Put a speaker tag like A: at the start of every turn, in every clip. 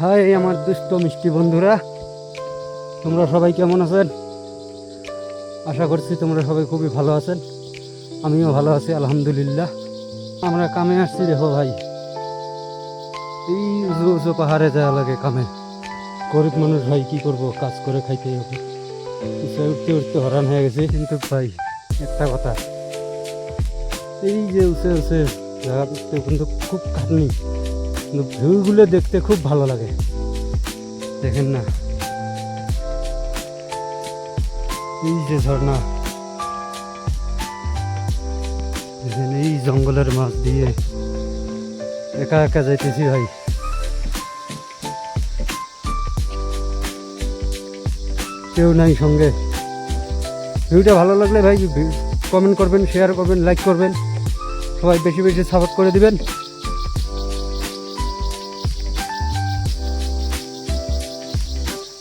A: High আমার দুষ্ট মিষ্টি বন্ধুরা, তোমরা সবাই কেমন আছেন? আশা করছি তোমরা সবাই খুবই ভালো আছেন। আমিও ভালো আছি আলহামদুলিল্লাহ। আমরা কামে আসছি, দেখো ভাই, এই উঁচু উঁচু পাহাড়ে যাওয়া লাগে কামে। গরিব মানুষ ভাই, কি করব, কাজ করে খাইতে হবে। উঠতে উঠতে হরান হয়ে গেছে। কিন্তু ভাই একটা কথা, এই যে উঁচে উঁচে জায়গা কিন্তু খুব খাটনি, কিন্তু ভিউগুলো দেখতে খুব ভালো লাগে। দেখেন না, এই যে ঝর্ণা, দেখেন এই জঙ্গলের মাছ দিয়ে একা একা যাইতেছি ভাই। কেউ নাই সঙ্গে। ভিডিওটা ভালো লাগলে ভাই কমেন্ট করবেন, শেয়ার করবেন, লাইক করবেন, সবাই বেশি বেশি সাপোর্ট করে দিবেন।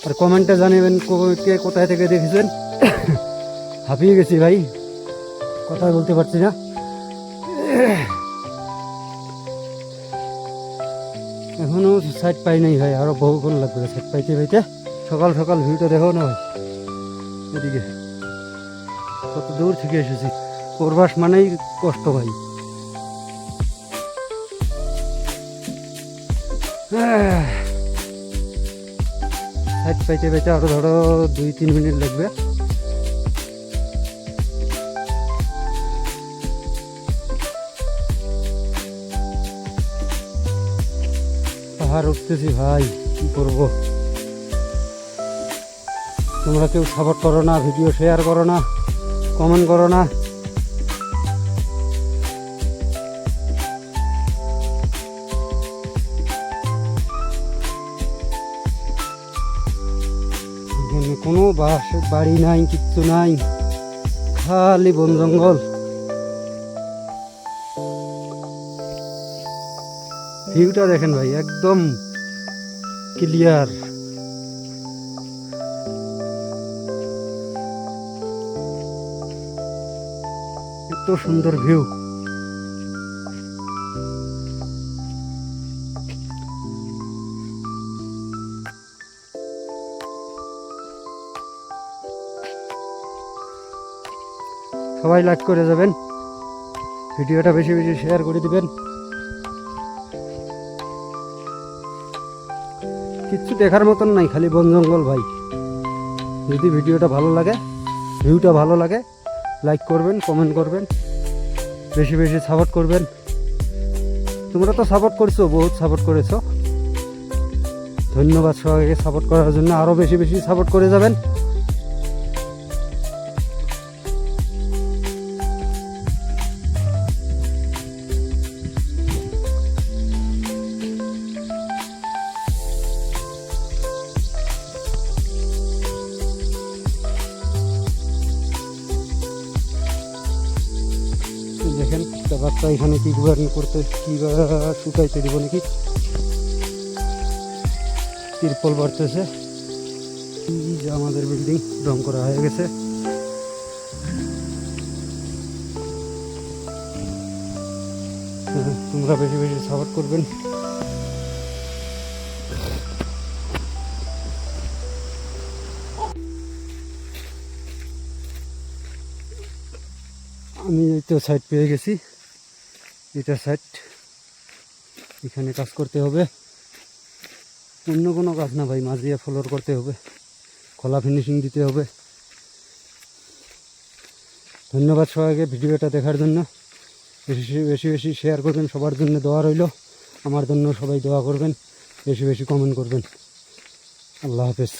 A: আর কমেন্টে জানাবেন কে কোথায় থেকে দেখেছেন। হাঁপিয়ে গেছি ভাই, কথা বলতে পারছি না। এখনো সাইড পাই নাই ভাই, আরো বহুক্ষণ লাগবে সাইড পাইতে পাইতে। সকাল সকাল ভিউটা দেখো না ভাই, এদিকে কত দূর থেকে এসেছি। প্রবাস মানেই কষ্ট ভাই। সাইড পাইতে পাইতে আরো ধরো 2-3 মিনিট লাগবে। পাহাড় উঠতেছি ভাই, কি করব। তোমরা কেউ সাপোর্ট করো না, ভিডিও শেয়ার করো না, কমেন্ট করো না। এখানে কোনো বাড়ি নাই, কিচ্ছু নাই, খালি বন জঙ্গল। ভিউটা দেখেন ভাই, একদম ক্লিয়ার। এত সুন্দর ভিউ। সবাই লাইক করে যাবেন, ভিডিওটা বেশি বেশি শেয়ার করে দিবেন। কিচ্ছু দেখার মতন নাই, খালি বন জঙ্গল ভাই। যদি ভিডিওটা ভালো লাগে, ভিউটা ভালো লাগে, লাইক করবেন, কমেন্ট করবেন, বেশি বেশি সাপোর্ট করবেন। তোমরা তো সাপোর্ট করছো, বহুত সাপোর্ট করেছো, ধন্যবাদ সবাইকে সাপোর্ট করার জন্য। আরও বেশি বেশি সাপোর্ট করে যাবেন। দেখেন বাচ্চা এখানে কি করতে, কি শুকাইতে দিব নাকি, তিরপল বাড়তেছে। যে আমাদের বিল্ডিং রং করা হয়ে গেছে। তোমরা বেশি বেশি সাপোর্ট করবেন। আমি এই তো সাইড পেয়ে গেছি, এটা সাইড। এখানে কাজ করতে হবে, অন্য কোনো কাজ না ভাই। মাছ দিয়ে ফ্লোর করতে হবে, খোলা ফিনিশিং দিতে হবে। ধন্যবাদ সবাইকে ভিডিওটা দেখার জন্য। বেশি বেশি বেশি শেয়ার করবেন, সবার জন্য দোয়া রইল। আমার জন্য সবাই দোয়া করবেন, বেশি বেশি কমেন্ট করবেন। আল্লাহ হাফেজ।